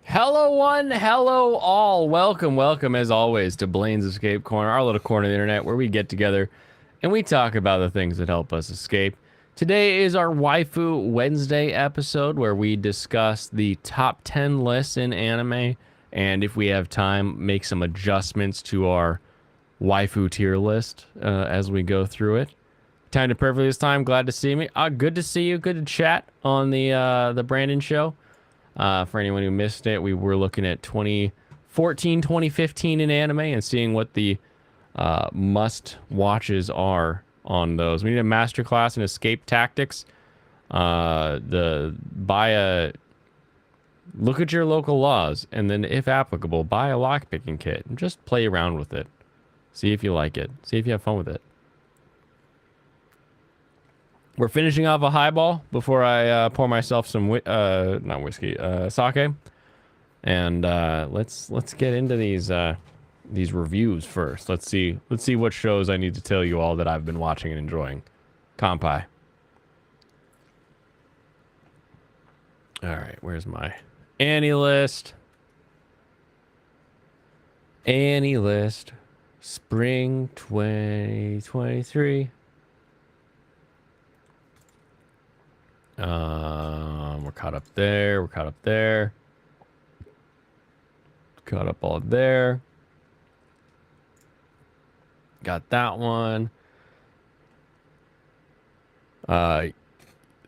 Hello one, hello all. Welcome as always to Blaine's Escape Corner, our little corner of the internet where we get together and we talk about the things that help us escape. Today is our Waifu Wednesday episode where we discuss the top 10 lists in anime and if we have time, make some adjustments to our waifu tier list as we go through it. Time to perfectly this time. Glad to see me. Good to see you. Good to chat on the Brandon show. For anyone who missed it, we were looking at 2014, 2015 in anime and seeing what the must watches are on those. We need a masterclass in escape tactics. Look at your local laws and then, if applicable, buy a lockpicking kit and just play around with it. See if you like it. See if you have fun with it. We're finishing off a highball before I pour myself some not whiskey, sake, and let's get into these reviews first. Let's see what shows I need to tell you all that I've been watching and enjoying. Kampai. All right, where's my Annie list? Annie list, spring 2023. We're caught up there. We're caught up there. Caught up all there. Got that one.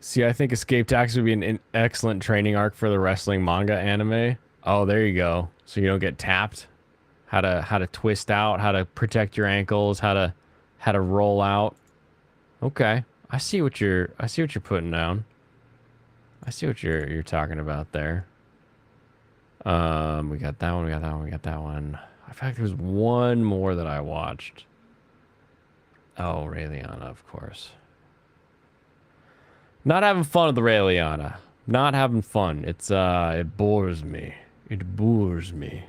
See, I think Escape Tax would be an excellent training arc for the wrestling manga anime. Oh, there you go. So you don't get tapped. How to twist out, how to protect your ankles, how to roll out. Okay. I see what you're putting down. I see what you're talking about there. We got that one, we got that one, we got that one. In fact, there was one more that I watched. Oh, Raeliana, of course. Not having fun with the Raeliana. Not having fun. It's it bores me. It bores me.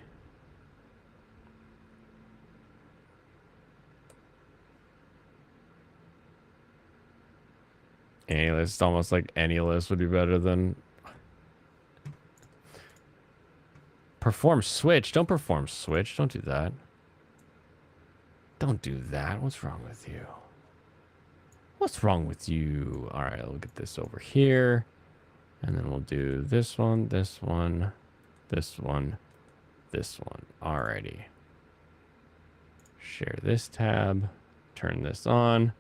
Any list, almost like any list would be better than perform switch. Don't perform switch. Don't do that. Don't do that. What's wrong with you? What's wrong with you? All right, I'll get this over here. And then we'll do this one, this one, this one, this one. Alrighty. Share this tab. Turn this on.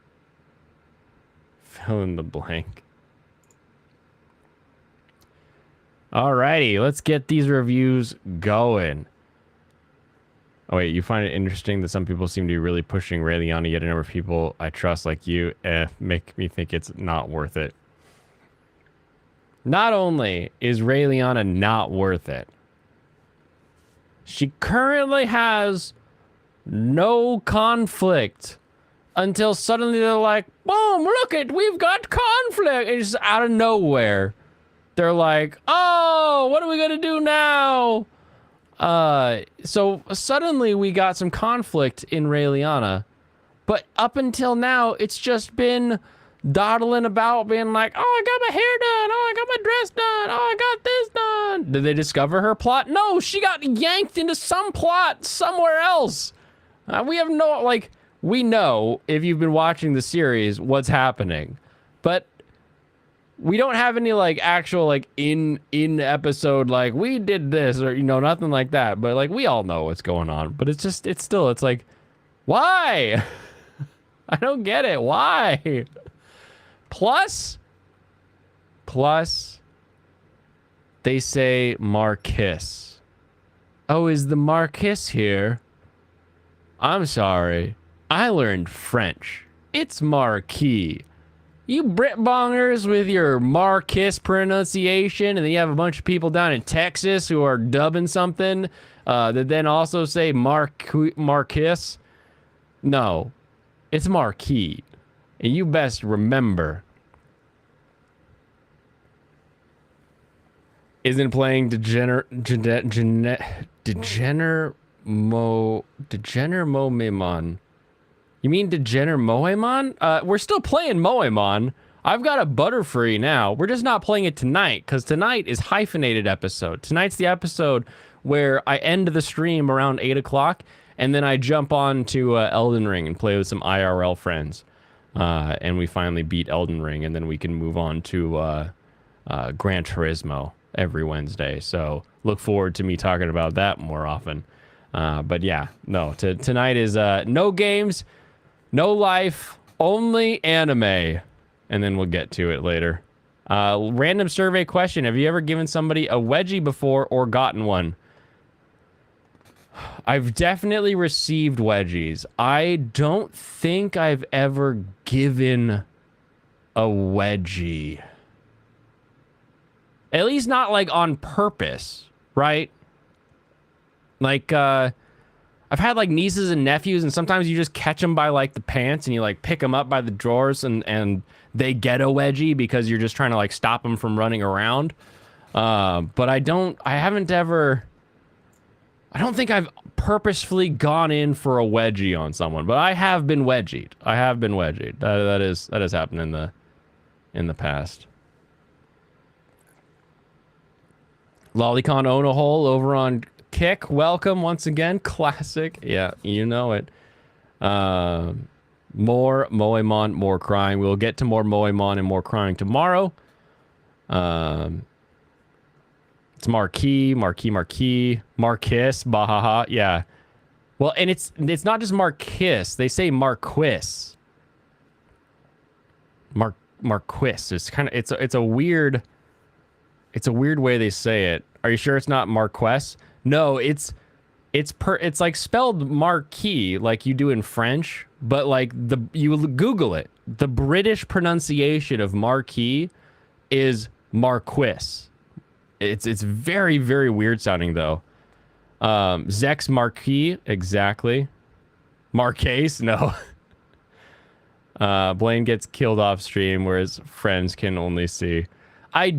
Fill in the blank. Alrighty, let's get these reviews going. Oh wait, you find it interesting that some people seem to be really pushing Raeliana, yet a number of people I trust like you make me think it's not worth it. Not only is Raeliana not worth it, she currently has no conflict until suddenly they're like, boom, look it, we've got conflict. And just out of nowhere, they're like, oh, what are we gonna do now? So suddenly we got some conflict in Raeliana, but up until now, it's just been dawdling about being like, oh, I got my hair done. Oh, I got my dress done. Oh, I got this done. Did they discover her plot? No, she got yanked into some plot somewhere else. We have no, like, we know, if you've been watching the series, what's happening. But we don't have any, like, actual, like, in episode, like, we did this, or, you know, nothing like that. But, like, we all know what's going on. But it's just, it's like, why? I don't get it. Why? Plus, they say Marquis. Oh, is the Marquis here? I'm sorry. I learned French. It's Marquis. You Brit-bongers with your Marquis pronunciation, and then you have a bunch of people down in Texas who are dubbing something that then also say Marquis. No, it's Marquis. And you best remember, isn't playing Degener Moemon. You mean Degener Moemon? We're still playing Moemon. I've got a Butterfree now. We're just not playing it tonight because tonight is hyphenated episode. Tonight's the episode where I end the stream around 8 o'clock and then I jump on to Elden Ring and play with some IRL friends. And we finally beat Elden Ring, and then we can move on to Gran Turismo every Wednesday. So look forward to me talking about that more often. But yeah, no, tonight is no games, no life, only anime. And then we'll get to it later. Random survey question. Have you ever given somebody a wedgie before or gotten one? I've definitely received wedgies. I don't think I've ever given a wedgie. At least not like on purpose, right? Like, I've had like nieces and nephews, and sometimes you just catch them by like the pants and you like pick them up by the drawers and they get a wedgie because you're just trying to like stop them from running around. But I don't think I've purposefully gone in for a wedgie on someone, but I have been wedgied. That has happened in the past. Lolicon own a hole over on Kick. Welcome once again. Classic. Yeah, you know it. More Moemon, more crying. We'll get to more Moemon and more crying tomorrow. It's Marquis, Marquis, Bahaha. Yeah. Well, and it's not just Marquis. They say Marquis. Marquis. It's kind of it's a weird way they say it. Are you sure it's not Marquess? No, it's like spelled Marquis like you do in French, but like you Google it. The British pronunciation of Marquis is Marquis. It's very, very weird sounding though. Zex Marquis, exactly. Marquise, no. Blaine gets killed off stream, whereas friends can only see. I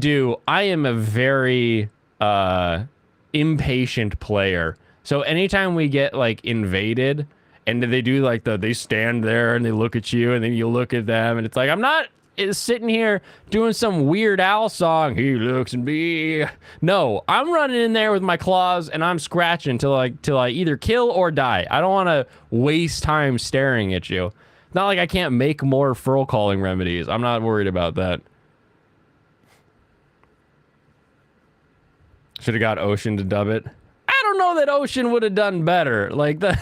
am a very impatient player. So anytime we get like invaded and they do like they stand there and they look at you and then you look at them and it's like, I'm not sitting here doing some Weird Al song. He looks at me. No, I'm running in there with my claws and I'm scratching till I either kill or die. I don't want to waste time staring at you. It's not like I can't make more furl calling remedies. I'm not worried about that. Should have got Ocean to dub it. I don't know that Ocean would have done better. Like the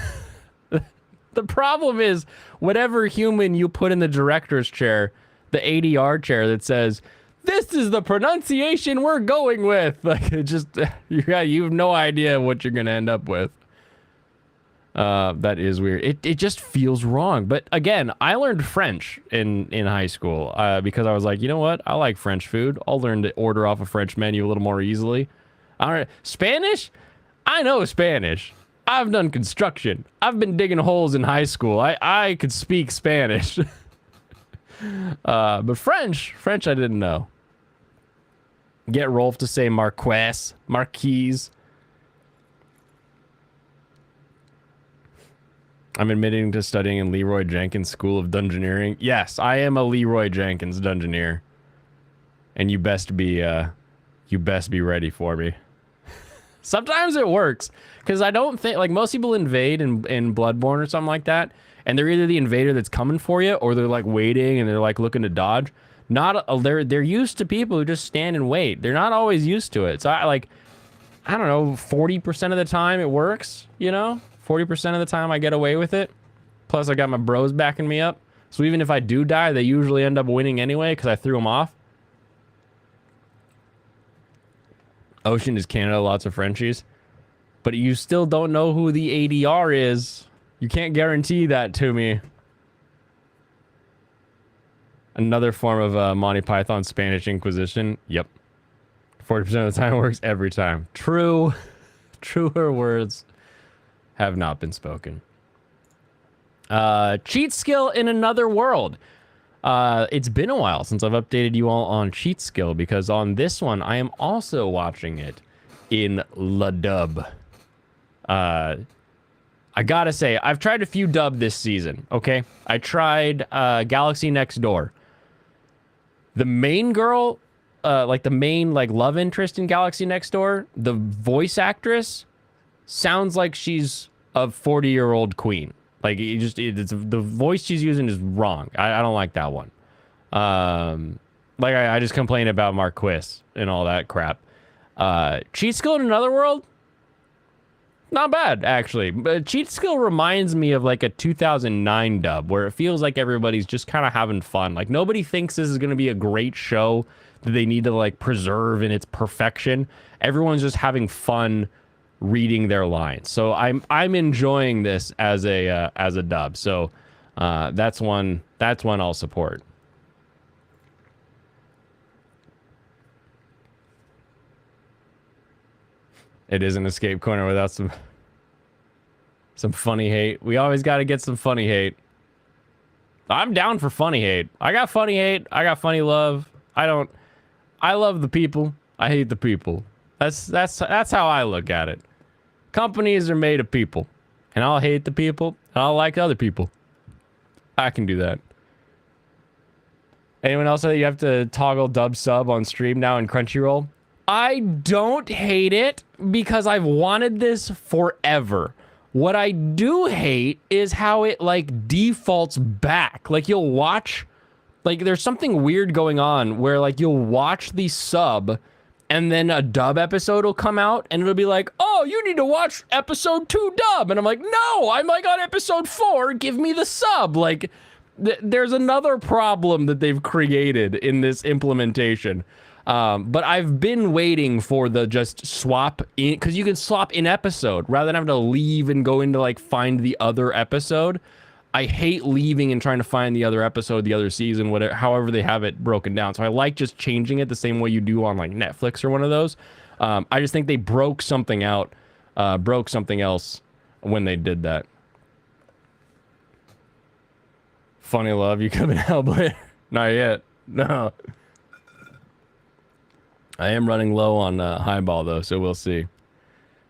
problem is whatever human you put in the director's chair, the ADR chair that says, this is the pronunciation we're going with. Like, it just, you have no idea what you're going to end up with. That is weird. It just feels wrong. But again, I learned French in high school because I was like, you know what? I like French food. I'll learn to order off a French menu a little more easily. All right. Spanish? I know Spanish. I've done construction. I've been digging holes in high school. I could speak Spanish. But French I didn't know. Get Rolf to say Marquise. I'm admitting to studying in Leroy Jenkins School of Dungeoneering. Yes, I am a Leroy Jenkins Dungeoneer. And you best be ready for me. Sometimes it works. Because I don't think, like, most people invade in Bloodborne or something like that, and they're either the invader that's coming for you, or they're, like, waiting, and they're, like, looking to dodge. They're used to people who just stand and wait. They're not always used to it. So, I don't know, 40% of the time it works, you know? 40% of the time I get away with it. Plus, I got my bros backing me up. So even if I do die, they usually end up winning anyway, because I threw them off. Ocean is Canada, lots of Frenchies. But you still don't know who the ADR is. You can't guarantee that to me. Another form of Monty Python Spanish Inquisition. Yep. 40% of the time it works every time. True. Truer words have not been spoken. Cheat skill in another world. It's been a while since I've updated you all on cheat skill, because on this one, I am also watching it in La Dub. I gotta say, I've tried a few dub this season, okay? I tried Galaxy Next Door. The main girl, like the main like love interest in Galaxy Next Door, the voice actress sounds like she's a 40-year-old queen. Like the voice she's using is wrong. I don't like that one. Like I just complain about Marquis and all that crap. Cheat Skill in Another World, not bad actually. But Cheat Skill reminds me of like a 2009 dub where it feels like everybody's just kind of having fun. Like nobody thinks this is going to be a great show that they need to like preserve in its perfection. Everyone's just having fun reading their lines. So I'm enjoying this as a dub. So that's one I'll support. It is an escape corner without some funny hate. We always got to get some funny hate. I'm down for funny hate. I got funny hate. I got funny love. I love the people. I hate the people. That's how I look at it. Companies are made of people, and I'll hate the people, and I'll like other people. I can do that. Anyone else that you have to toggle dub sub on stream now in Crunchyroll? I don't hate it because I've wanted this forever. What I do hate is how it like defaults back. Like you'll watch, like there's something weird going on where like you'll watch the sub and then a dub episode will come out and it'll be like, oh, you need to watch episode 2 dub. And I'm like, no, I'm like on episode 4. Give me the sub. Like there's another problem that they've created in this implementation. But I've been waiting for the just swap in, because you can swap in episode rather than having to leave and go into like find the other episode. I hate leaving and trying to find the other episode, the other season, whatever, however they have it broken down. So I like just changing it the same way you do on like Netflix or one of those. I just think they broke something out, broke something else when they did that. Funny love, you come in Hellblade? Not yet. No. I am running low on highball though, so we'll see.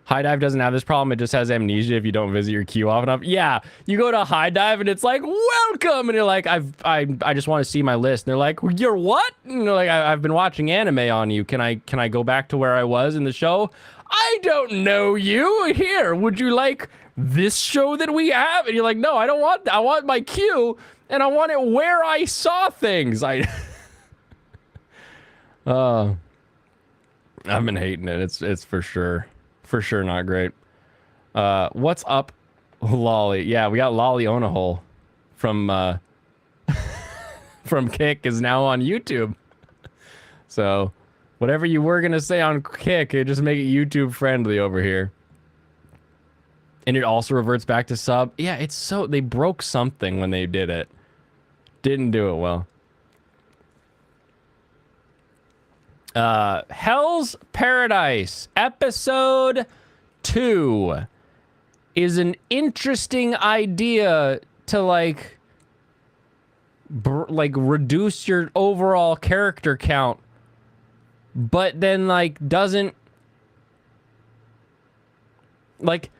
High Dive doesn't have this problem. It just has amnesia if you don't visit your queue often enough. Yeah, you go to High Dive and it's like, welcome, and you're like, I just want to see my list. And they're like, you're what? And you're like, I've been watching anime on you. Can I go back to where I was in the show? I don't know you. Here, would you like this show that we have? And you're like, no, I don't want that. I want my queue, and I want it where I saw things. I've been hating it. It's for sure not great. What's up, Lolly? Yeah, we got Lolly Onahole from from Kick is now on YouTube. So whatever you were gonna say on Kick, it just make it YouTube friendly over here. And it also reverts back to sub. Yeah, it's so they broke something when they did it. Didn't do it well. Hell's Paradise episode 2 is an interesting idea to like reduce your overall character count, but then like doesn't like.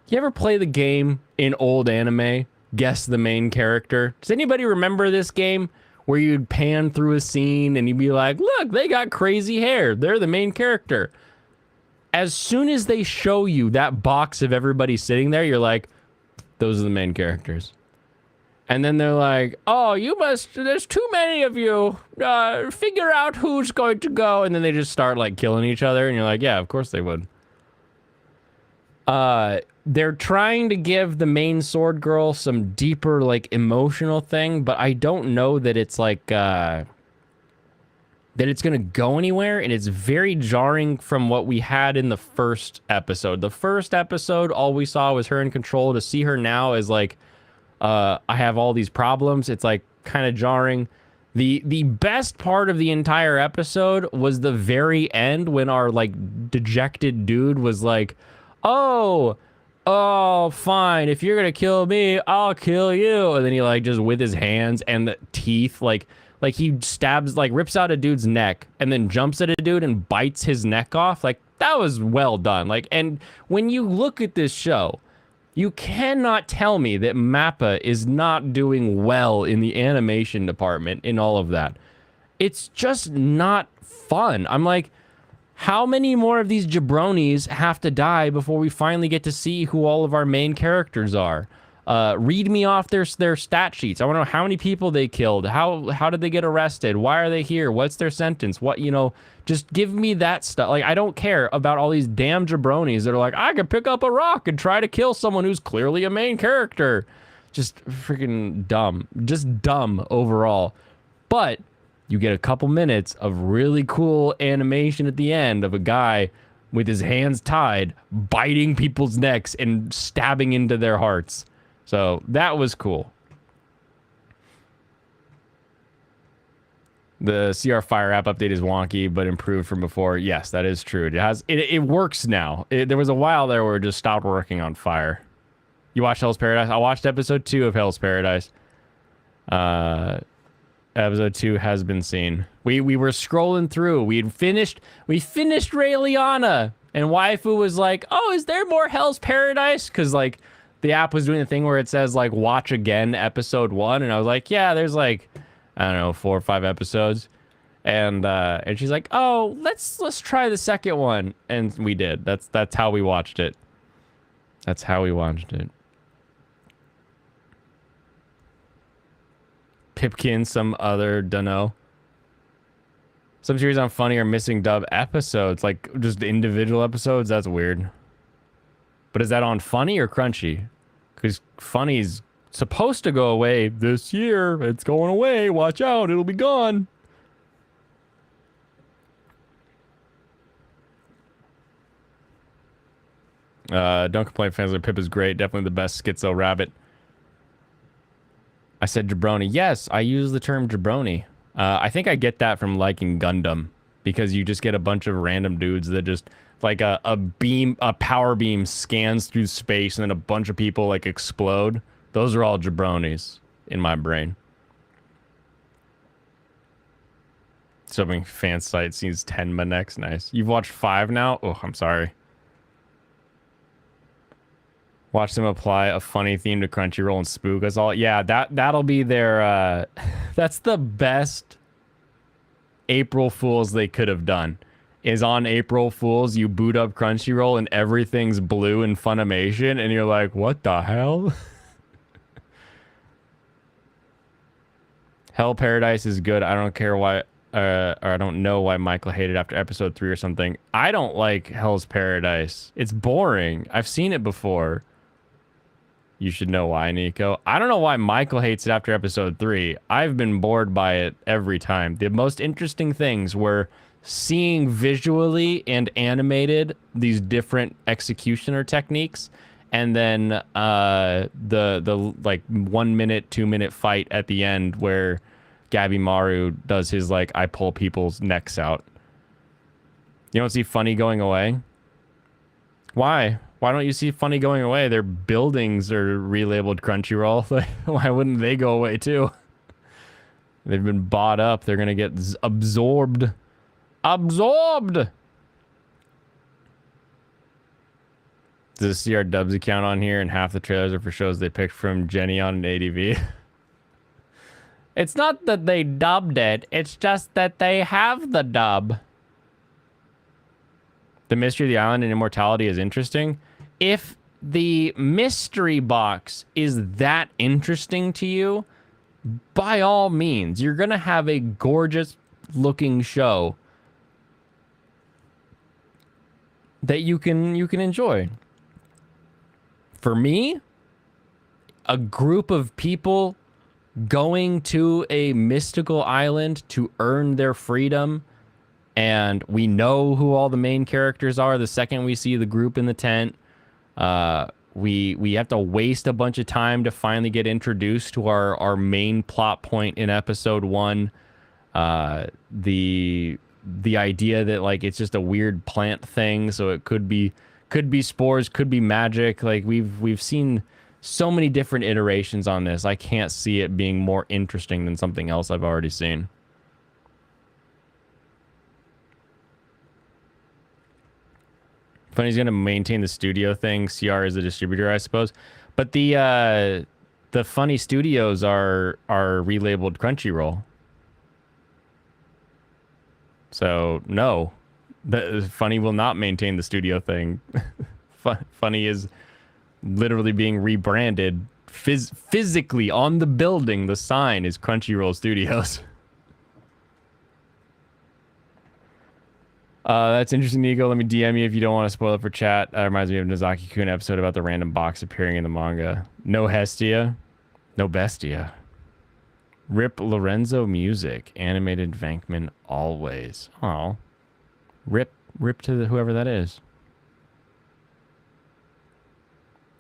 You ever play the game in old anime, Guess the Main Character? Does anybody remember this game? Where you'd pan through a scene and you'd be like, look, they got crazy hair. They're the main character. As soon as they show you that box of everybody sitting there, you're like, those are the main characters. And then they're like, oh, there's too many of you. Figure out who's going to go. And then they just start like killing each other. And you're like, yeah, of course they would. They're trying to give the main sword girl some deeper, like, emotional thing, but I don't know that it's, like, that it's gonna go anywhere, and it's very jarring from what we had in the first episode. The first episode, all we saw was her in control. To see her now is, like, I have all these problems. It's, like, kind of jarring. The best part of the entire episode was the very end when our, like, dejected dude was like, oh, fine. If you're gonna kill me, I'll kill you. And then he like just with his hands and the teeth, like he stabs, like rips out a dude's neck and then jumps at a dude and bites his neck off. Like that was well done. Like, and when you look at this show, you cannot tell me that Mappa is not doing well in the animation department in all of that. It's just not fun. I'm like, how many more of these jabronis have to die before we finally get to see who all of our main characters are? Read me off their stat sheets. I want to know how many people they killed. How did they get arrested? Why are they here? What's their sentence? What, just give me that stuff. Like, I don't care about all these damn jabronis that are like, I could pick up a rock and try to kill someone who's clearly a main character. Just freaking dumb. Just dumb overall. But you get a couple minutes of really cool animation at the end of a guy with his hands tied, biting people's necks and stabbing into their hearts. So that was cool. The CR Fire app update is wonky, but improved from before. Yes, that is true. It works now. There was a while there where it just stopped working on Fire. You watched Hell's Paradise? I watched episode 2 of Hell's Paradise. Episode 2 has been seen. We were scrolling through. We finished Ray Liana, and Waifu was like, "Oh, is there more Hell's Paradise?" Because like the app was doing the thing where it says like watch again episode 1, and I was like, yeah, there's like, I don't know, 4 or 5 episodes. And she's like, oh, let's try the second one. And we did. That's how we watched it. That's how we watched it. Pipkin, some other dunno. Some series on Funny are missing dub episodes, like just individual episodes. That's weird. But is that on Funny or Crunchy? Because Funny's supposed to go away this year. It's going away. Watch out. It'll be gone. Don't complain, fans. Pip is great. Definitely the best schizo rabbit. I said jabroni. Yes, I use the term jabroni. I think I get that from liking Gundam, because you just get a bunch of random dudes that just like a power beam scans through space and then a bunch of people like explode. Those are all jabronis in my brain. Subbing fan site sees Tenma next. Nice. You've watched 5 now? Oh, I'm sorry. Watch them apply a funny theme to Crunchyroll and spook us all. Yeah, that'll be their that's the best April Fools they could have done. Is on April Fools, you boot up Crunchyroll and everything's blue in Funimation, and you're like, what the hell? Hell Paradise is good. I don't care why, or I don't know why Michael hated after episode 3 or something. I don't like Hell's Paradise. It's boring. I've seen it before. You should know why, Nico. I don't know why Michael hates it after episode 3. I've been bored by it every time. The most interesting things were seeing visually and animated these different executioner techniques, and then the like 1 minute, 2 minute fight at the end where Gabby Maru does his like I pull people's necks out. You don't see Funny going away? Why? Why don't you see Funny going away? Their buildings are relabeled Crunchyroll. Why wouldn't they go away too? They've been bought up. They're gonna get absorbed. Absorbed! Does see our Dubs account on here, and half the trailers are for shows they picked from Jenny on an ADV. It's not that they dubbed it, it's just that they have the dub. The Mystery of the Island and Immortality is interesting. If the mystery box is that interesting to you, by all means, you're going to have a gorgeous looking show that you can enjoy. For me, a group of people going to a mystical island to earn their freedom, and we know who all the main characters are the second we see the group in the tent. We have to waste a bunch of time to finally get introduced to our main plot point in episode 1. The idea that like it's just a weird plant thing, so it could be spores, could be magic. Like we've seen so many different iterations on this. I can't see it being more interesting than something else I've already seen. Funny's gonna maintain the studio thing. CR is a distributor, I suppose. But the Funny Studios are relabeled Crunchyroll. So no, the Funny will not maintain the studio thing. Funny is literally being rebranded physically on the building. The sign is Crunchyroll Studios. That's interesting, Nico. Let me DM you if you don't want to spoil it for chat. Reminds me of Nozaki-kun episode about the random box appearing in the manga. No Hestia. No Bestia. Rip Lorenzo music. Animated Vankman always. Oh. Rip to whoever that is.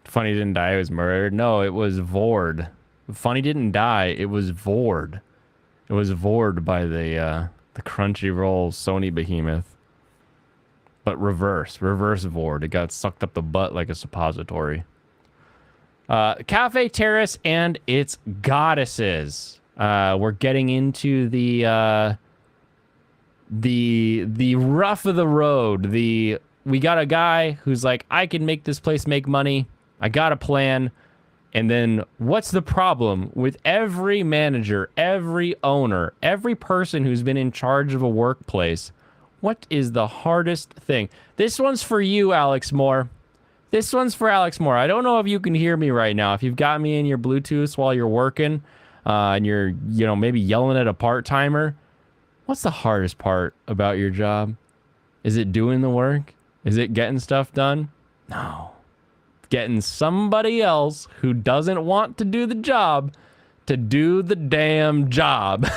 Funny didn't die, it was murdered. No, it was Vord. Funny didn't die, it was Vord. It was Vord by the Crunchyroll Sony behemoth. But reverse Vord. It got sucked up the butt like a suppository. Cafe Terrace and its goddesses. We're getting into the rough of the road. We got a guy who's like, I can make this place make money. I got a plan. And then what's the problem with every manager, every owner, every person who's been in charge of a workplace? What is the hardest thing? This one's for you, Alex Moore. This one's for Alex Moore. I don't know if you can hear me right now. If you've got me in your Bluetooth while you're working, and you're, maybe yelling at a part-timer, what's the hardest part about your job? Is it doing the work? Is it getting stuff done? No. Getting somebody else who doesn't want to do the job to do the damn job.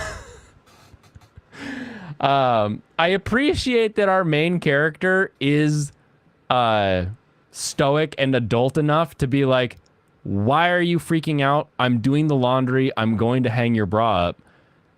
I appreciate that our main character is stoic and adult enough to be like, why are you freaking out? I'm doing the laundry. I'm going to hang your bra up.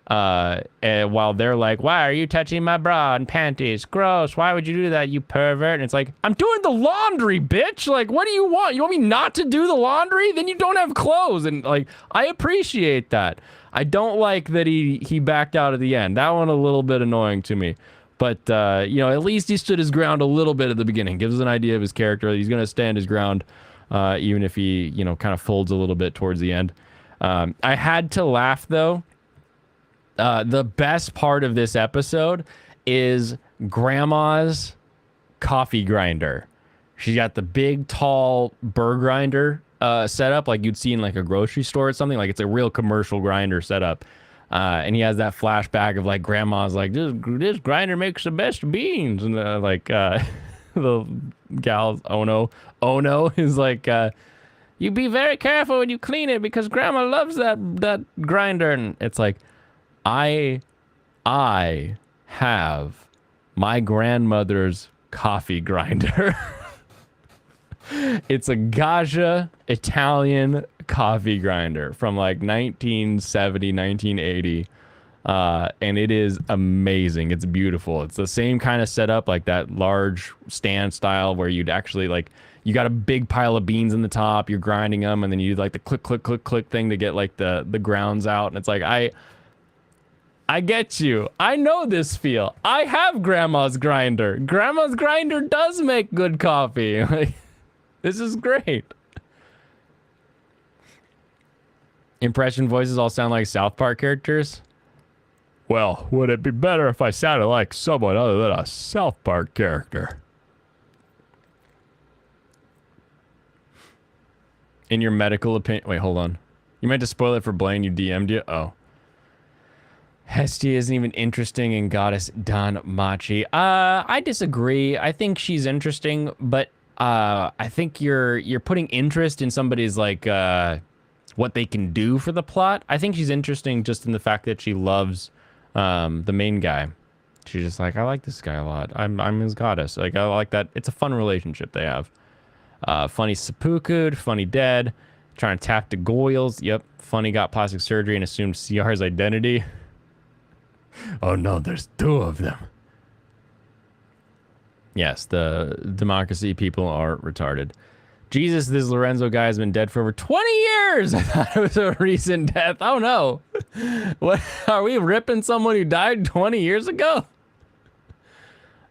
And while they're like, why are you touching my bra and panties? Gross. Why would you do that, you pervert? And it's like, I'm doing the laundry, bitch. Like, what do you want? You want me not to do the laundry? Then you don't have clothes. And like, I appreciate that. I don't like that he backed out at the end. That one a little bit annoying to me. But, at least he stood his ground a little bit at the beginning. Gives us an idea of his character. He's going to stand his ground, even if he, kind of folds a little bit towards the end. I had to laugh, though. The best part of this episode is Grandma's coffee grinder. She's got the big, tall burr grinder set up like you'd see in like a grocery store or something. Like it's a real commercial grinder setup. And he has that flashback of like Grandma's like, this grinder makes the best beans. And the gal's Ono is like, you be very careful when you clean it because Grandma loves that grinder. And it's like, I have my grandmother's coffee grinder. It's a Gaja Italian coffee grinder from like 1970, 1980. And it is amazing. It's beautiful. It's the same kind of setup, like that large stand style where you'd actually like, you got a big pile of beans in the top, you're grinding them, and then you do like the click, click, click, click thing to get like the grounds out. And it's like, I get you. I know this feel. I have Grandma's grinder. Grandma's grinder does make good coffee. Like, this is great. Impression voices all sound like South Park characters. Well, would it be better if I sounded like someone other than a South Park character? In your medical opinion... Wait, hold on. You meant to spoil it for Blaine, you DM'd you? Oh. Hestia isn't even interesting in Goddess Don Machi. I disagree. I think she's interesting, but I think you're putting interest in somebody's like what they can do for the plot. I think she's interesting just in the fact that she loves the main guy. She's just like, I like this guy a lot. I'm his goddess. Like, I like that. It's a fun relationship they have. Funny seppuku, Funny dead, trying to tap the Goyles. Yep, Funny got plastic surgery and assumed CR's identity. Oh no, there's two of them. Yes, the democracy people are retarded. Jesus, this Lorenzo guy has been dead for over 20 years. I thought it was a recent death. Oh no. What, are we ripping someone who died 20 years ago?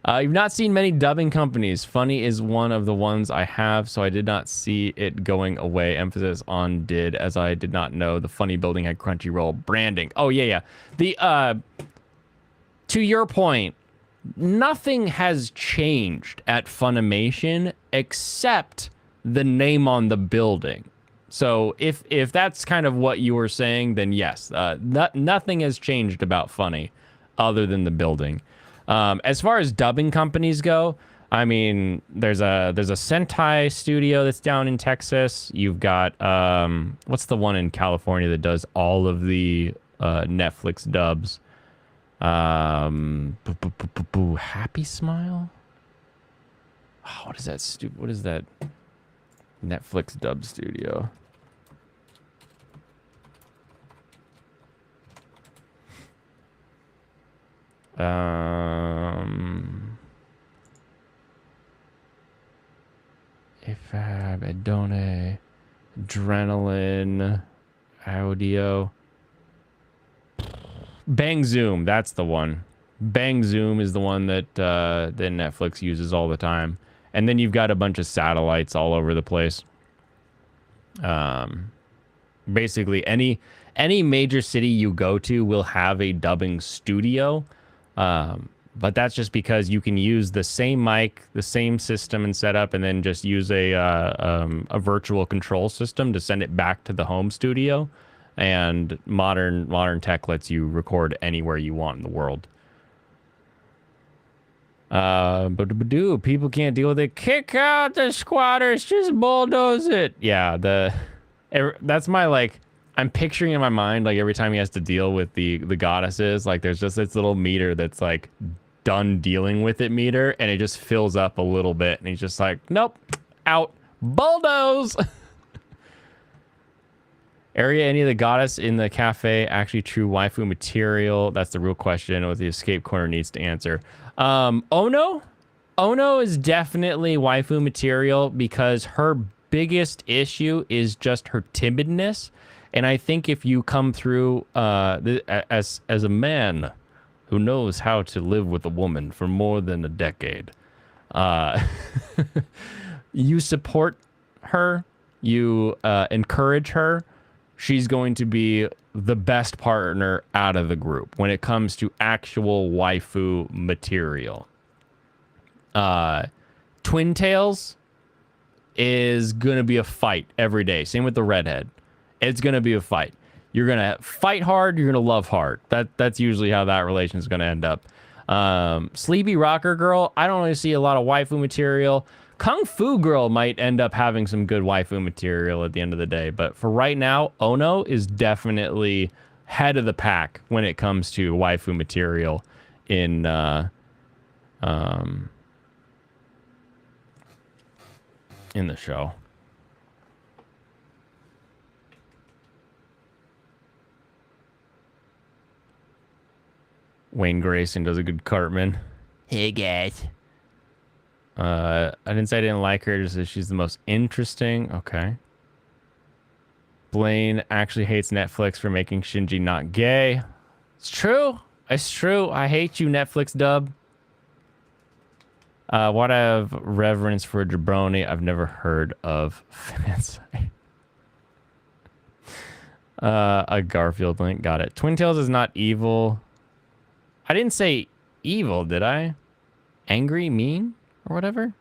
You've not seen many dubbing companies. Funny is one of the ones I have, so I did not see it going away. Emphasis on did, as I did not know the Funny building had Crunchyroll branding. Oh yeah, yeah. The to your point, nothing has changed at Funimation except the name on the building. So if that's kind of what you were saying, then yes, nothing has changed about Funny other than the building. As far as dubbing companies go, I mean, there's a Sentai studio that's down in Texas. You've got what's the one in California that does all of the Netflix dubs? Happy Smile? Oh, what is that what is that Netflix dub studio? If I have Adone, Adrenaline, Audio. Bang Zoom, that's the one. Bang Zoom is the one that Netflix uses all the time. And then you've got a bunch of satellites all over the place. Basically, any major city you go to will have a dubbing studio. But that's just because you can use the same mic, the same system and setup, and then just use a virtual control system to send it back to the home studio. And modern tech lets you record anywhere you want in the world. But people can't deal with it. Kick out the squatters, just bulldoze it. Yeah, that's my, like, I'm picturing in my mind, like, every time he has to deal with the goddesses, like, there's just this little meter that's like done dealing with it meter, and it just fills up a little bit, and he's just like, nope, out, bulldoze. Area any of the goddess in the cafe actually true waifu material? That's the real question what the escape corner needs to answer. Ono is definitely waifu material because her biggest issue is just her timidness. And I think if you come through as a man who knows how to live with a woman for more than a decade, you support her, you encourage her, she's going to be the best partner out of the group when it comes to actual waifu material. Twin Tails is going to be a fight every day. Same with the redhead. It's going to be a fight. You're going to fight hard. You're going to love hard. That's usually how that relation is going to end up. Sleepy Rocker Girl, I don't really see a lot of waifu material. Kung Fu Girl might end up having some good waifu material at the end of the day. But for right now, Ono is definitely head of the pack when it comes to waifu material in the show. Wayne Grayson does a good Cartman. Hey, guys. I didn't say I didn't like her, just that she's the most interesting. Okay. Blaine actually hates Netflix for making Shinji not gay. It's true. It's true. I hate you, Netflix dub. What I have reverence for Jabroni, I've never heard of. A Garfield link, got it. Twin Tails is not evil. I didn't say evil, did I? Angry, mean, or whatever?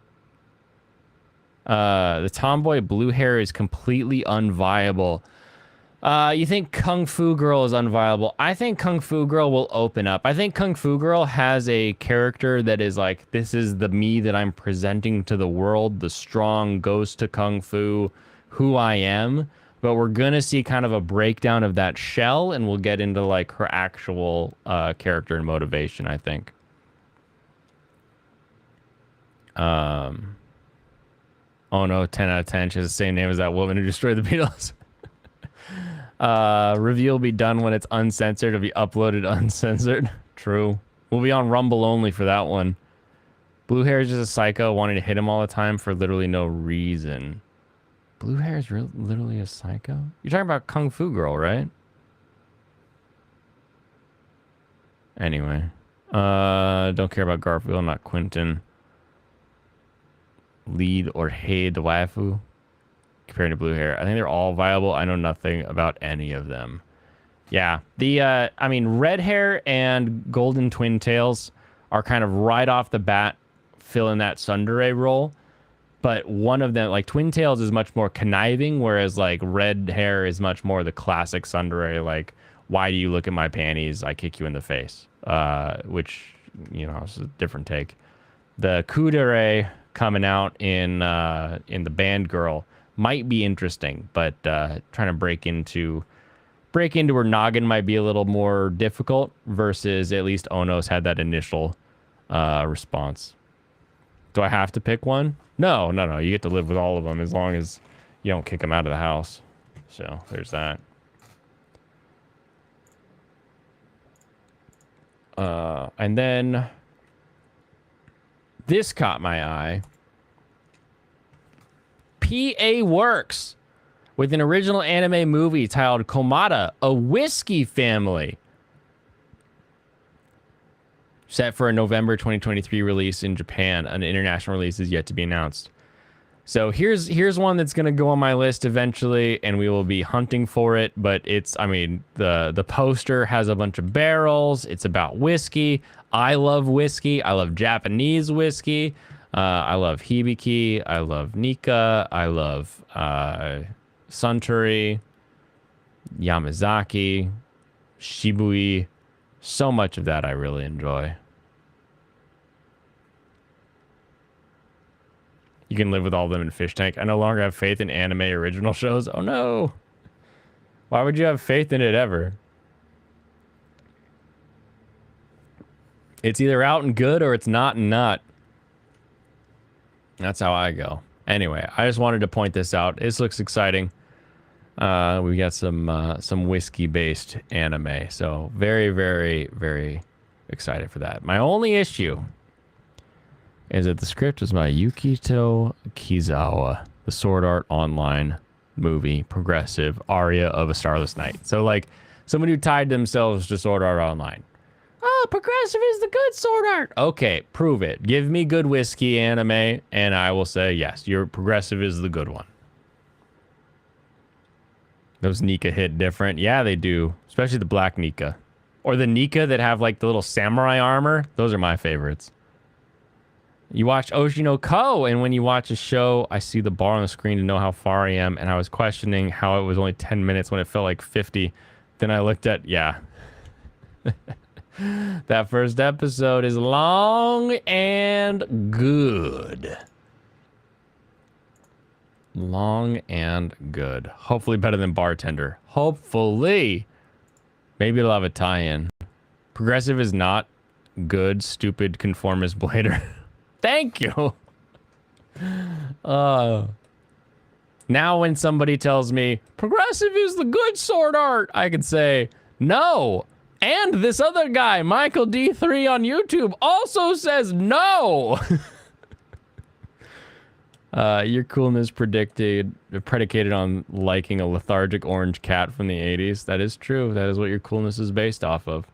The tomboy blue hair is completely unviable. You think Kung Fu Girl is unviable? I think Kung Fu Girl will open up. I think Kung Fu Girl has a character that is like, this is the me that I'm presenting to the world. The strong goes to Kung Fu, who I am. But we're going to see kind of a breakdown of that shell, and we'll get into like her actual character and motivation, I think. Oh no, 10 out of 10. She has the same name as that woman who destroyed the Beatles. Review will be done when it's uncensored. It'll be uploaded uncensored. True. We'll be on Rumble only for that one. Blue hair is just a psycho wanting to hit him all the time for literally no reason. Blue hair is literally a psycho? You're talking about Kung Fu Girl, right? Anyway. Don't care about Garfield, not Quentin. Lead or hate the waifu compared to blue hair. I think they're all viable. I know nothing about any of them. Yeah. I mean, red hair and golden twin tails are kind of right off the bat filling that tsundere role. But one of them, like Twin Tails, is much more conniving, whereas like Red Hair is much more the classic tsundere, like, why do you look at my panties? I kick you in the face. Which, you know, is a different take. The kudere coming out in the Band Girl might be interesting, but trying to break into her noggin might be a little more difficult, versus at least Ono's had that initial response. Do I have to pick one? No. You get to live with all of them as long as you don't kick them out of the house. So there's that. And then this caught my eye. PA Works with an original anime movie titled Komata, a Whiskey Family. Set for a November 2023 release in Japan. An international release is yet to be announced. So here's one that's going to go on my list eventually, and we will be hunting for it. But it's, I mean, the poster has a bunch of barrels. It's about whiskey. I love whiskey. I love Japanese whiskey. I love Hibiki. I love Nika. I love Suntory, Yamazaki, Shibui. So much of that I really enjoy. You can live with all of them in Fish Tank. I no longer have faith in anime original shows. Oh no. Why would you have faith in it ever? It's either out and good or it's not and not. That's how I go. Anyway, I just wanted to point this out. This looks exciting. We got some whiskey-based anime, so very, very, very excited for that. My only issue is that the script is by Yukito Kizawa, the Sword Art Online movie, progressive aria of a Starless Night. So, like, someone who tied themselves to Sword Art Online. Oh, progressive is the good Sword Art. Okay, prove it. Give me good whiskey anime, and I will say, yes, your progressive is the good one. Those Nika hit different. Yeah, they do. Especially the black Nika. Or the Nika that have like the little samurai armor. Those are my favorites. You watch Oshi no Ko, and when you watch a show, I see the bar on the screen to know how far I am, and I was questioning how it was only 10 minutes when it felt like 50. Then I looked at, yeah. That first episode is long and good. Long and good. Hopefully better than Bartender. Hopefully. Maybe it'll have a tie-in. Progressive is not good, stupid, conformist blader. Thank you. Now when somebody tells me, progressive is the good Sword Art, I can say, no. And this other guy, Michael D3 on YouTube, also says no. Your coolness predicated on liking a lethargic orange cat from the 80s. That is true. That is what your coolness is based off of.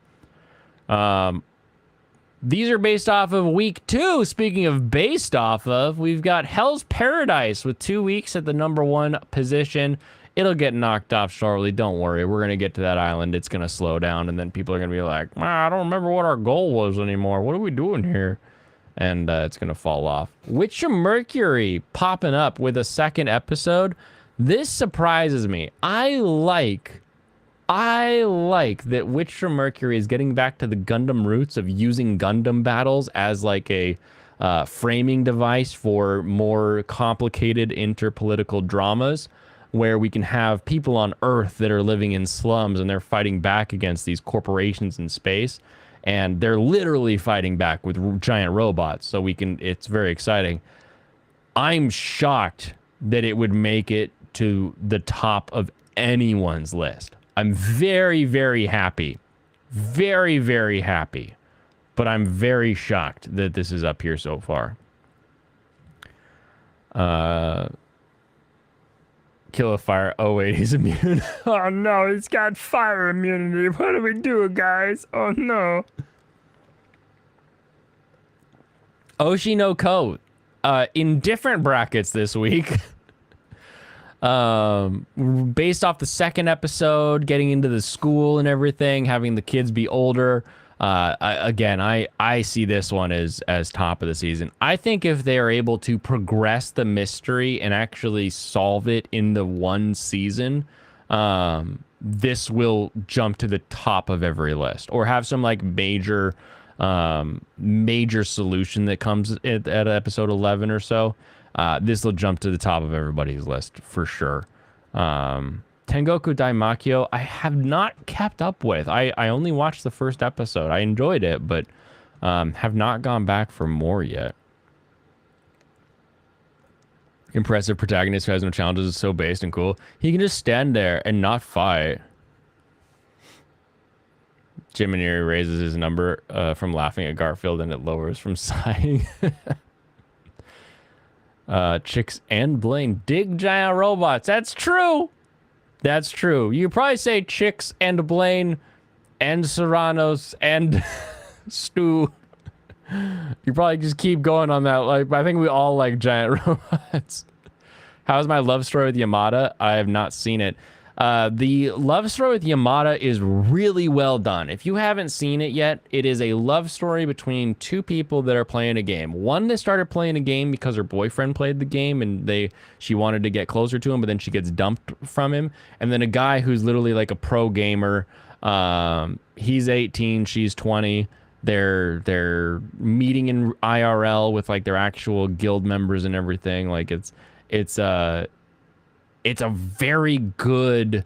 These are based off of week 2. Speaking of based off of, we've got Hell's Paradise with 2 weeks at the #1 position. It'll get knocked off shortly. Don't worry. We're going to get to that island. It's going to slow down, and then people are going to be like, I don't remember what our goal was anymore. What are we doing here? And it's going to fall off. Witcher Mercury popping up with a second episode. This surprises me. I like that Witcher Mercury is getting back to the Gundam roots of using Gundam battles as like a framing device for more complicated interpolitical dramas, where we can have people on Earth that are living in slums and they're fighting back against these corporations in space. And they're literally fighting back with giant robots. So it's very exciting. I'm shocked that it would make it to the top of anyone's list. I'm very, very happy. Very, very happy. But I'm very shocked that this is up here so far. Kill a fire. Oh, wait, he's immune. Oh, no, he's got fire immunity. What do we do, guys? Oh, no. Oshi no Ko. In different brackets this week. Based off the second episode, getting into the school and everything, having the kids be older. I see this one as top of the season. I think if they are able to progress the mystery and actually solve it in the one season, this will jump to the top of every list, or have some like major solution that comes at episode 11 or so. This will jump to the top of everybody's list for sure. Tengoku Daimakyo, I have not kept up with. I only watched the first episode. I enjoyed it, but have not gone back for more yet. Impressive protagonist who has no challenges, is so based and cool. He can just stand there and not fight. Jiminiri raises his number from laughing at Garfield, and it lowers from sighing. Chicks and Blaine dig giant robots. That's true. That's true. You probably say Chicks and Blaine and Serranos and Stu. You probably just keep going on that. Like, I think we all like giant robots. How's my love story with Yamada? I have not seen it. The love story with Yamada is really well done. If you haven't seen it yet, it is a love story between two people that are playing a game. One that started playing a game because her boyfriend played the game and she wanted to get closer to him, but then she gets dumped from him. And then a guy who's literally like a pro gamer. He's 18, she's 20. They're meeting in IRL with like their actual guild members and everything. Like it's a very good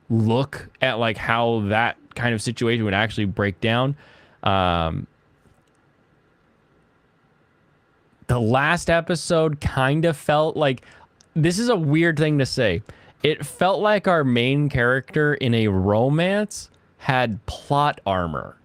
look at like how that kind of situation would actually break down. The last episode kind of felt like, this is a weird thing to say, it felt like our main character in a romance had plot armor,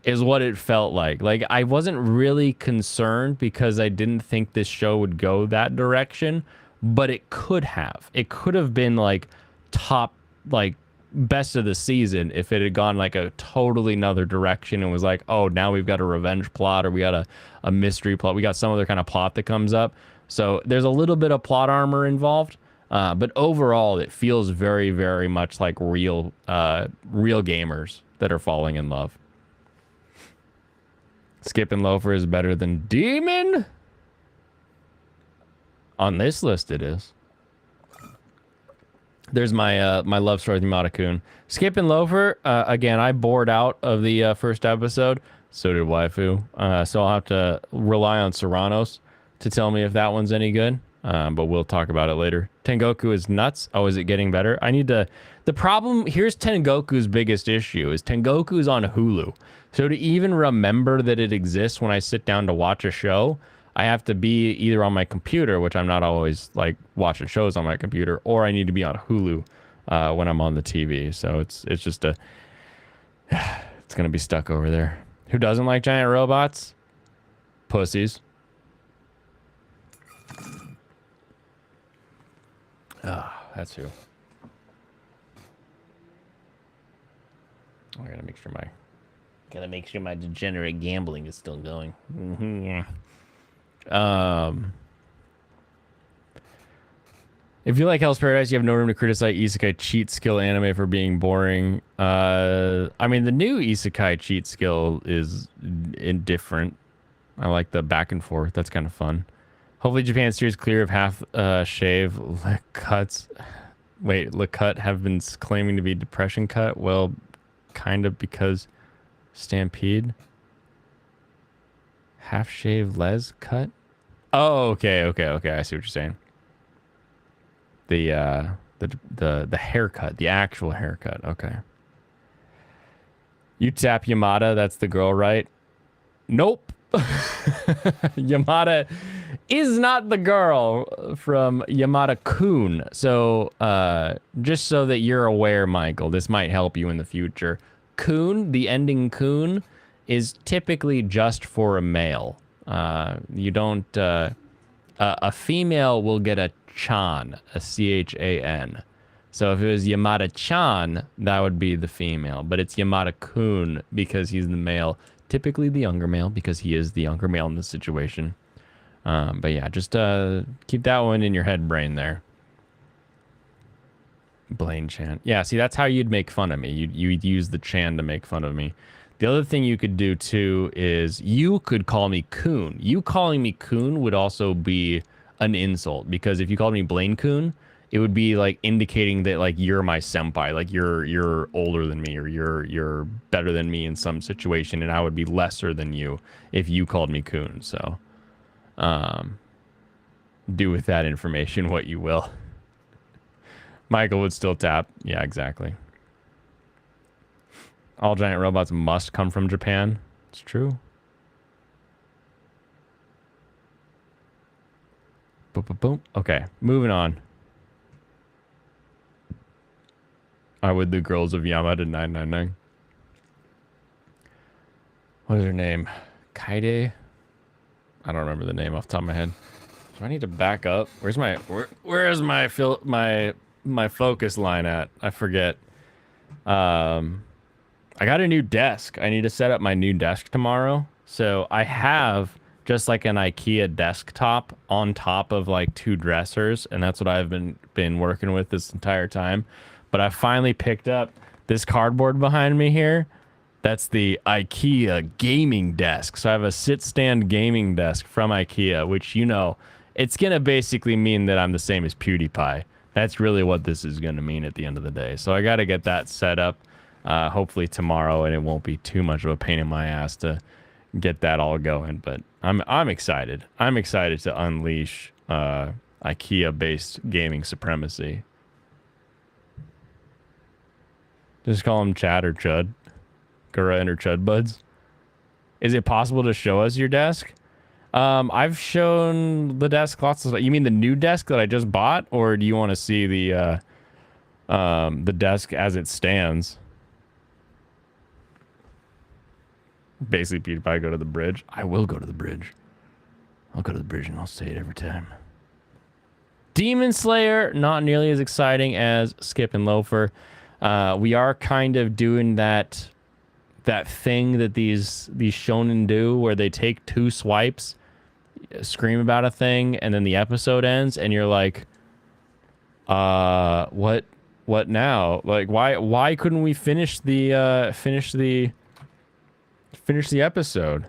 is what it felt like. Like, I wasn't really concerned because I didn't think this show would go that direction, but it could have. It could have been like top, like best of the season if it had gone like a totally another direction and was like, oh, now we've got a revenge plot, or we got a mystery plot. We got some other kind of plot that comes up. So there's a little bit of plot armor involved. But overall, it feels very, very much like real gamers that are falling in love. Skip and Loafer is better than Demon? On this list, it is. There's my my love story with Yamada-kun. Skip and Loafer, again, I bored out of the first episode. So did Waifu. So I'll have to rely on Serranos to tell me if that one's any good. But we'll talk about it later. Tengoku is nuts. Oh, is it getting better? I need to... The problem... Here's Tengoku's biggest issue, is Tengoku's on Hulu. So to even remember that it exists when I sit down to watch a show, I have to be either on my computer, which I'm not always like watching shows on my computer, or I need to be on Hulu when I'm on the TV. So it's just a... It's going to be stuck over there. Who doesn't like giant robots? Pussies. Ah, that's who. I gotta make sure my degenerate gambling is still going. If you like Hell's Paradise, you have no room to criticize isekai cheat skill anime for being boring. I mean, the new isekai cheat skill is indifferent. I like the back and forth. That's kind of fun. Hopefully Japan steers clear of half shave cuts. Wait, Lecut have been claiming to be depression cut? Well, kind of, because Stampede. Half shave les cut? Oh, okay. I see what you're saying. The haircut, the actual haircut. Okay. You tap Yamada, that's the girl, right? Nope. Yamada is not the girl from Yamada-kun. So, just so that you're aware, Michael, this might help you in the future. Kun, the ending kun, is typically just for a male. You don't... a female will get a chan, a C-H-A-N. So if it was Yamada-chan, that would be the female. But it's Yamada-kun because he's the male. Typically the younger male, because he is the younger male in this situation. But yeah, just keep that one in your head brain there. Blaine Chan. Yeah, see, that's how you'd make fun of me. You'd use the Chan to make fun of me. The other thing you could do too is you could call me Coon. You calling me Coon would also be an insult because if you called me Blaine Coon, it would be like indicating that like you're my senpai, like you're older than me or you're better than me in some situation, and I would be lesser than you if you called me Coon. So, do with that information what you will. Michael would still tap. Yeah, exactly. All giant robots must come from Japan. It's true. Boom, boom, boom. Okay, moving on. I would the girls of Yamada 999. What is her name? Kaide? I don't remember the name off the top of my head. Do I need to back up? Where's my where is my my focus line at? I forget. I got a new desk. I need to set up my new desk tomorrow. So I have just like an IKEA desktop on top of like two dressers, and that's what I've been working with this entire time. But I finally picked up this cardboard behind me here. That's the IKEA gaming desk. So I have a sit-stand gaming desk from IKEA, which, you know, it's going to basically mean that I'm the same as PewDiePie. That's really what this is going to mean at the end of the day. So I got to get that set up hopefully tomorrow, and it won't be too much of a pain in my ass to get that all going. But I'm excited. I'm excited to unleash IKEA-based gaming supremacy. Just call him Chad or Chud. Gura and her Chud buds. Is it possible to show us your desk? I've shown the desk lots of. You mean the new desk that I just bought, or do you want to see the desk as it stands? Basically, PewDiePie, go to the bridge. I will go to the bridge. I'll go to the bridge and I'll say it every time. Demon Slayer, not nearly as exciting as Skip and Loafer. We are kind of doing that thing that these shonen do, where they take two swipes, scream about a thing, and then the episode ends, and you're like, what now? Like, why couldn't we finish the episode?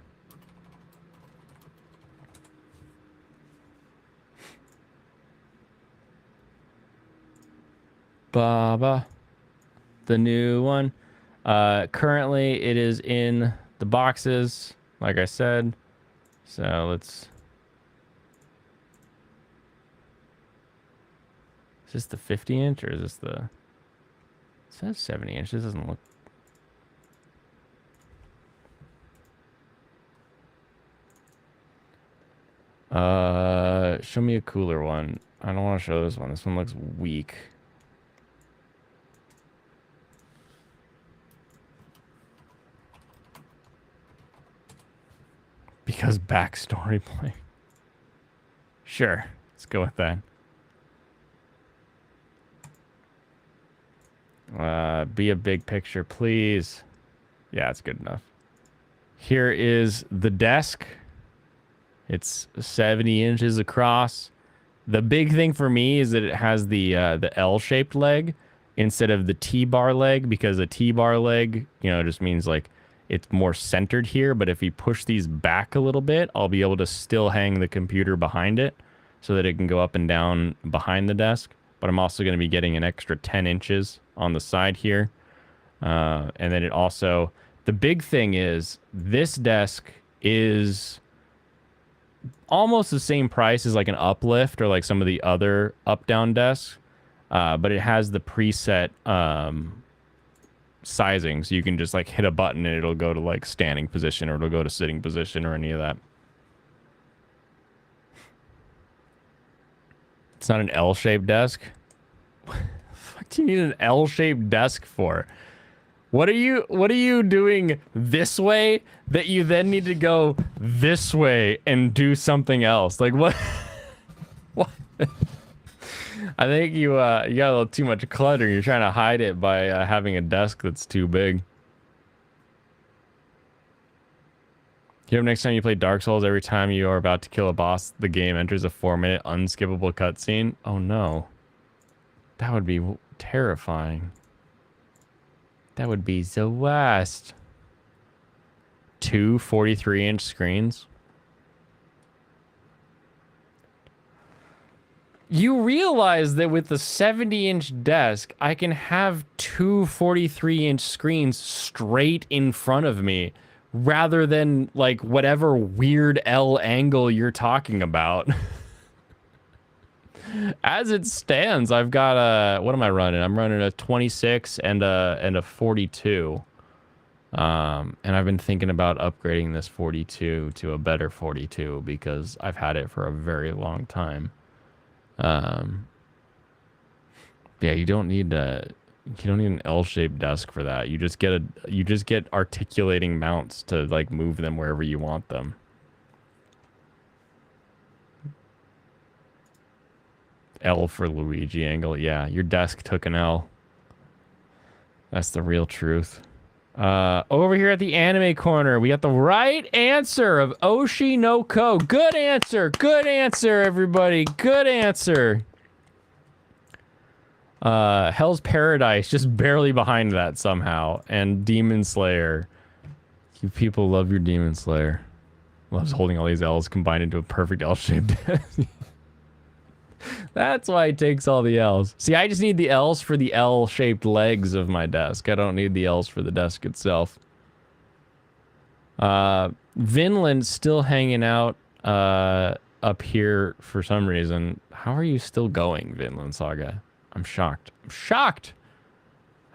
Baba, the new one. Currently it is in the boxes, like I said. So let's. Is this the 50-inch or is this the? It says 70-inch. This doesn't look. Show me a cooler one. I don't want to show this one. This one looks weak. Because backstory play. Sure, let's go with that. Be a big picture, please. Yeah, it's good enough. Here is the desk. It's 70 inches across. The big thing for me is that it has the L-shaped leg instead of the T-bar leg, because a T-bar leg, you know, just means like it's more centered here. But if you push these back a little bit, I'll be able to still hang the computer behind it so that it can go up and down behind the desk. But I'm also going to be getting an extra 10 inches on the side here. And then it also, the big thing is this desk is almost the same price as like an uplift or like some of the other up-down desks. But it has the preset sizing. So you can just like hit a button and it'll go to like standing position, or it'll go to sitting position, or any of that. It's not an L-shaped desk. What the fuck do you need an L-shaped desk for? What are you doing this way that you then need to go this way and do something else? Like what? What? I think you got a little too much clutter. You're trying to hide it by having a desk that's too big. You know, next time you play Dark Souls, every time you are about to kill a boss, the game enters a 4-minute unskippable cutscene. Oh no. That would be Terrifying. That would be the worst. Two 43-inch screens. You realize that with the 70-inch desk, I can have two 43-inch screens straight in front of me, rather than, like, whatever weird L angle you're talking about. As it stands, I've got a... What am I running? I'm running a 26 and a 42. And I've been thinking about upgrading this 42 to a better 42 because I've had it for a very long time. Yeah, you don't need an L-shaped desk for that. You just get articulating mounts to like move them wherever you want them. L for Luigi angle. Yeah, your desk took an L. That's the real truth. Over here at the anime corner, we got the right answer of Oshi no Ko. Good answer. Good answer, everybody. Good answer. Hell's Paradise, just barely behind that somehow. And Demon Slayer. You people love your Demon Slayer. Loves holding all these L's combined into a perfect L-shaped desk. That's why it takes all the L's. See, I just need the L's for the L-shaped legs of my desk. I don't need the L's for the desk itself. Vinland's still hanging out up here for some reason. How are you still going, Vinland Saga? I'm shocked. I'm shocked!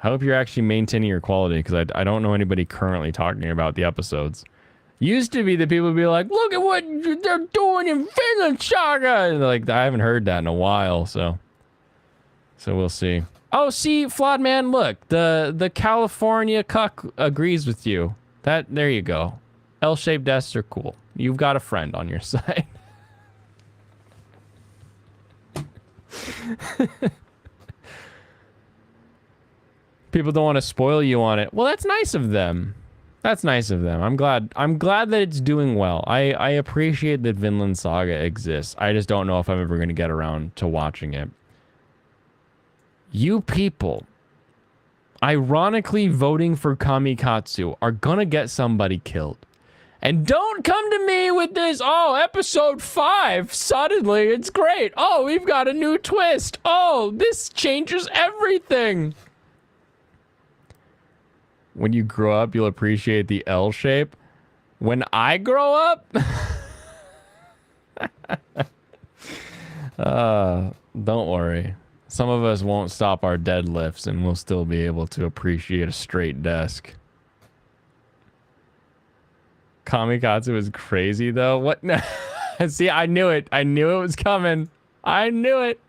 I hope you're actually maintaining your quality, because I don't know anybody currently talking about the episodes. Used to be that people would be like, look at what they're doing in Vinland Saga! And like, I haven't heard that in a while, so we'll see. Oh, see, Flawed Man, look, the California cuck agrees with you. There you go. L-shaped desks are cool. You've got a friend on your side. People don't want to spoil you on it. Well, that's nice of them. That's nice of them. I'm glad that it's doing well. I appreciate that Vinland Saga exists. I just don't know if I'm ever going to get around to watching it. You people, ironically voting for Kamikatsu, are gonna get somebody killed. And don't come to me with this, oh, episode 5, suddenly it's great. Oh, we've got a new twist. Oh, this changes everything. When you grow up, you'll appreciate the L shape. When I grow up... don't worry. Some of us won't stop our deadlifts and we'll still be able to appreciate a straight desk. Kamikatsu is crazy, though. What? See, I knew it. I knew it was coming. I knew it.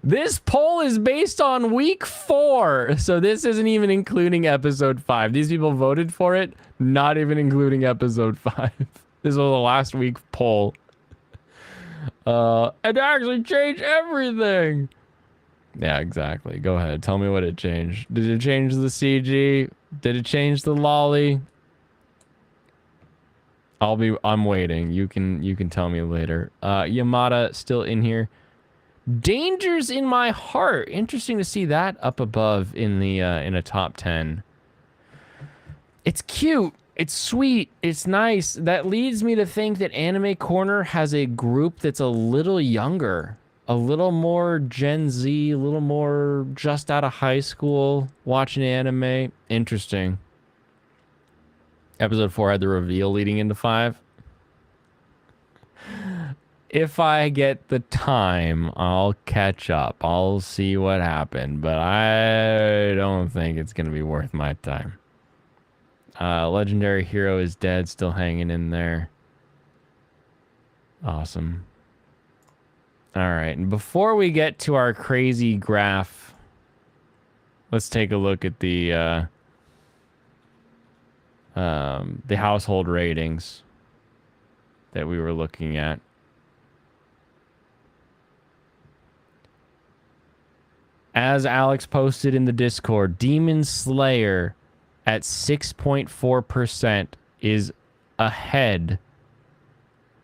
This poll is based on week 4, so this isn't even including episode 5. These people voted for it, not even including episode 5. This was the last week poll. It actually changed everything. Yeah, exactly. Go ahead. Tell me what it changed. Did it change the CG? Did it change the lolly? I'm waiting. You can tell me later. Yamada still in here. Dangers in My Heart. Interesting to see that up above in the in a top 10. It's cute. It's sweet. It's nice. That leads me to think that Anime Corner has a group that's a little younger, a little more Gen Z, a little more just out of high school watching anime. Interesting. Episode 4 had the reveal leading into 5. If I get the time, I'll catch up. I'll see what happened, but I don't think it's going to be worth my time. Legendary Hero is dead, still hanging in there. Awesome. All right, and before we get to our crazy graph, let's take a look at the household ratings that we were looking at. As Alex posted in the Discord, Demon Slayer at 6.4% is ahead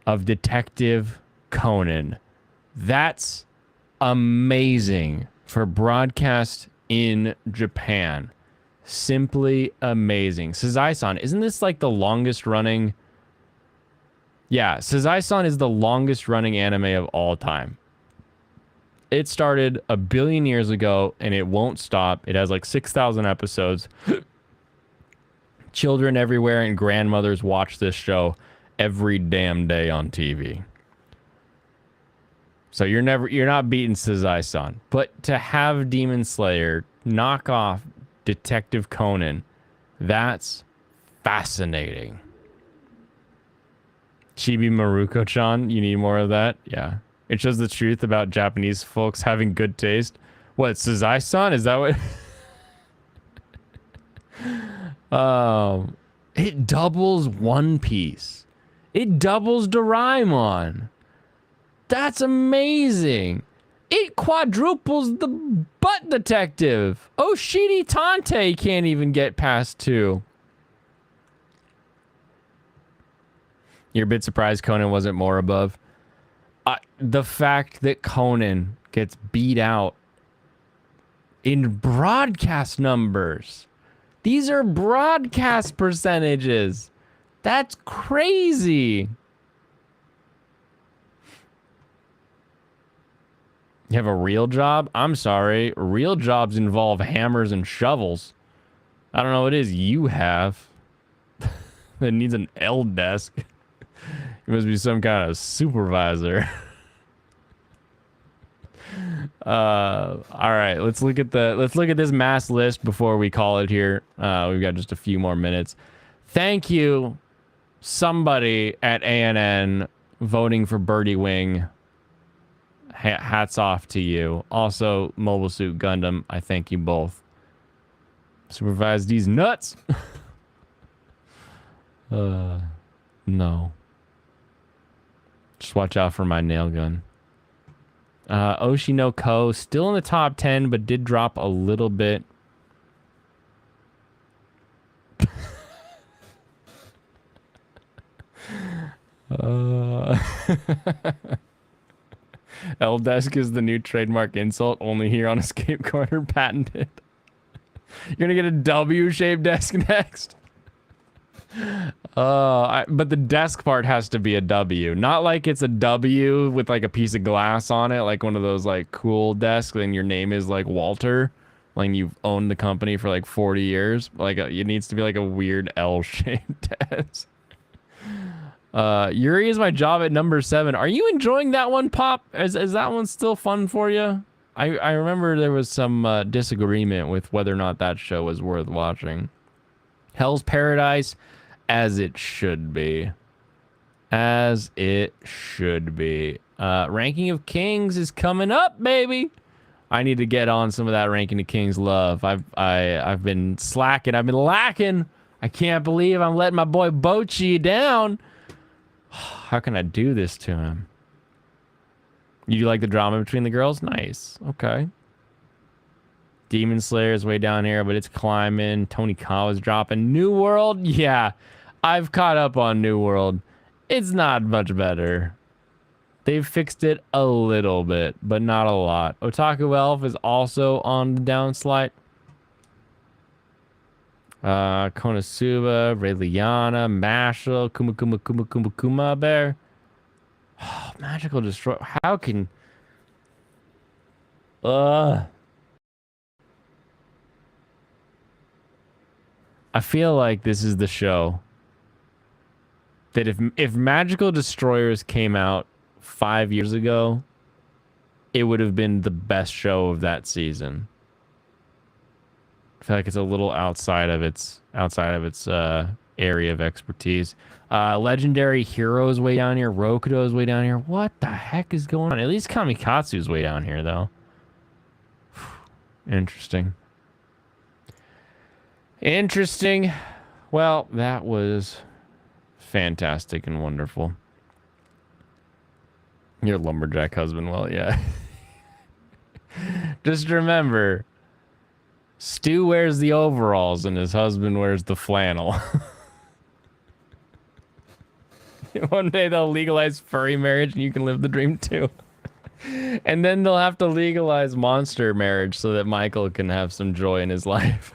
of Detective Conan. That's amazing for broadcast in Japan. Simply amazing. Sazai-san, isn't this like the longest running? Yeah, Sazai-san is the longest running anime of all time. It started 1 billion years ago and it won't stop. It has like 6,000 episodes. Children everywhere and grandmothers watch this show every damn day on TV. So you're not beating Sazai-san. But to have Demon Slayer knock off Detective Conan, that's fascinating. Chibi Maruko-chan, you need more of that? Yeah. It shows the truth about Japanese folks having good taste. What, Sazai-san? Is that what? It doubles One Piece. It doubles Doraemon. That's amazing. It quadruples the Butt Detective. Oshiri Tante can't even get past 2. You're a bit surprised Conan wasn't more above. The fact that Conan gets beat out in broadcast numbers. These are broadcast percentages. That's crazy. You have a real job? I'm sorry. Real jobs involve hammers and shovels. I don't know what it is you have that needs an L desk. You must be some kind of supervisor. All right, let's look at this mass list before we call it here. We've got just a few more minutes. Thank you, somebody at ANN voting for Birdie Wing. Hats off to you. Also, Mobile Suit Gundam, I thank you both. Supervise these nuts. No. Just watch out for my nail gun. Oshinoko, still in the top 10, but did drop a little bit. L-desk is the new trademark insult, only here on Escape Corner, patented. You're gonna get a W-shaped desk next. But the desk part has to be a W. Not like it's a W with like a piece of glass on it, like one of those like cool desks, and your name is like Walter. Like you've owned the company for like 40 years. Like it needs to be like a weird L-shaped desk. Yuri is my job at number 7. Are you enjoying that one, Pop? Is that one still fun for you? I remember there was some disagreement with whether or not that show was worth watching. Hell's Paradise, as it should be. As it should be. Ranking of Kings is coming up, baby. I need to get on some of that Ranking of Kings love. I've been slacking. I've been lacking. I can't believe I'm letting my boy Bochi down. How can I do this to him? You like the drama between the girls? Nice. Okay. Demon Slayer is way down here, but it's climbing. Tony Kawa's dropping. New World? Yeah. I've caught up on New World. It's not much better. They've fixed it a little bit, but not a lot. Otaku Elf is also on the downslide. Konosuba, Raeliana, Mashle, Kuma Bear. Oh, Magical Destroy. How can... I feel like this is the show that if Magical Destroyers came out 5 years ago, it would have been the best show of that season. I feel like it's a little outside of its area of expertise. Legendary Heroes way down here. Rokudo's way down here. What the heck is going on? At least Kamikatsu's way down here, though. Interesting. Interesting. Well, that was fantastic and wonderful. Your lumberjack husband, well, yeah. Just remember, Stu wears the overalls and his husband wears the flannel. One day they'll legalize furry marriage and you can live the dream too. And then they'll have to legalize monster marriage so that Michael can have some joy in his life.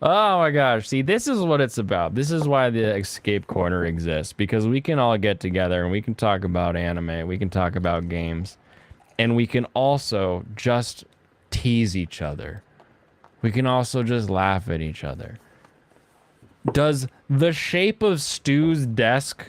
Oh my gosh. See, this is what it's about. This is why the escape corner exists, because we can all get together and we can talk about anime, we can talk about games, and we can also just tease each other. We can also just laugh at each other. Does the shape of Stu's desk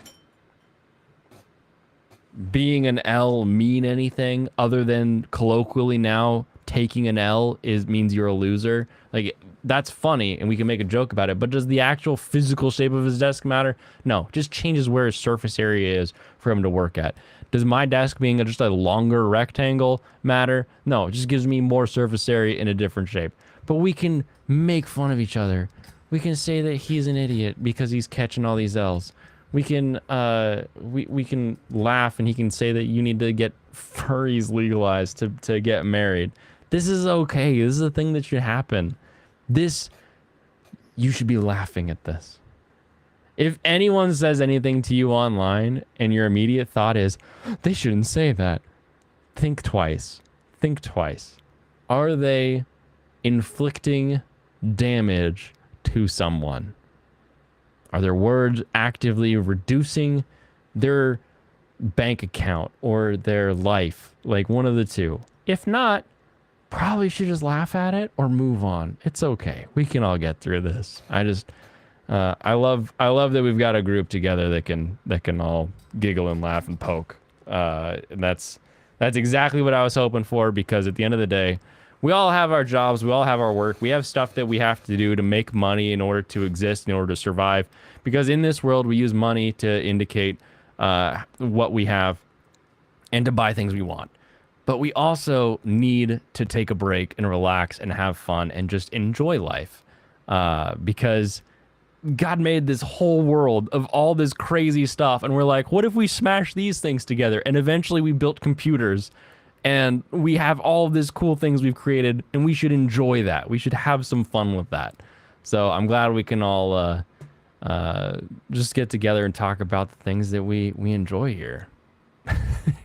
being an L mean anything other than colloquially now taking an L means you're a loser? Like, that's funny and we can make a joke about it, but does the actual physical shape of his desk matter? No, just changes where his surface area is for him to work at. Does my desk being just a longer rectangle matter? No, it just gives me more surface area in a different shape. But we can make fun of each other. We can say that he's an idiot because he's catching all these L's. We can we can laugh and he can say that you need to get furries legalized to get married. This is okay. This is a thing that should happen. You should be laughing at this. If anyone says anything to you online and your immediate thought is, they shouldn't say that, think twice. Think twice. Are they inflicting damage to someone? Are their words actively reducing their bank account or their life? Like one of the two. If not, probably should just laugh at it or move on. It's okay. We can all get through this. I love that we've got a group together that can all giggle and laugh and poke. And that's exactly what I was hoping for, because at the end of the day, we all have our jobs, we all have our work, we have stuff that we have to do to make money in order to exist, in order to survive. Because in this world, we use money to indicate what we have and to buy things we want. But we also need to take a break and relax and have fun and just enjoy life. Because God made this whole world of all this crazy stuff. And we're like, what if we smash these things together? And eventually we built computers and we have all of these cool things we've created, and we should enjoy that. We should have some fun with that. So I'm glad we can all just get together and talk about the things that we enjoy here.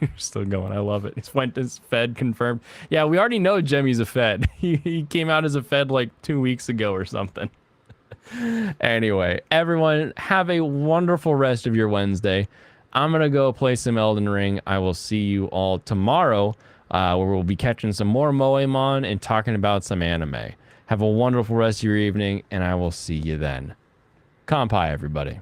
You're still going. I love it. It's went as Fed confirmed. Yeah, we already know Jemmy's a Fed. He came out as a Fed like 2 weeks ago or something. Anyway, everyone, have a wonderful rest of your Wednesday. I'm going to go play some Elden Ring. I will see you all tomorrow, where we'll be catching some more Moemon and talking about some anime. Have a wonderful rest of your evening, and I will see you then. Kampai, everybody.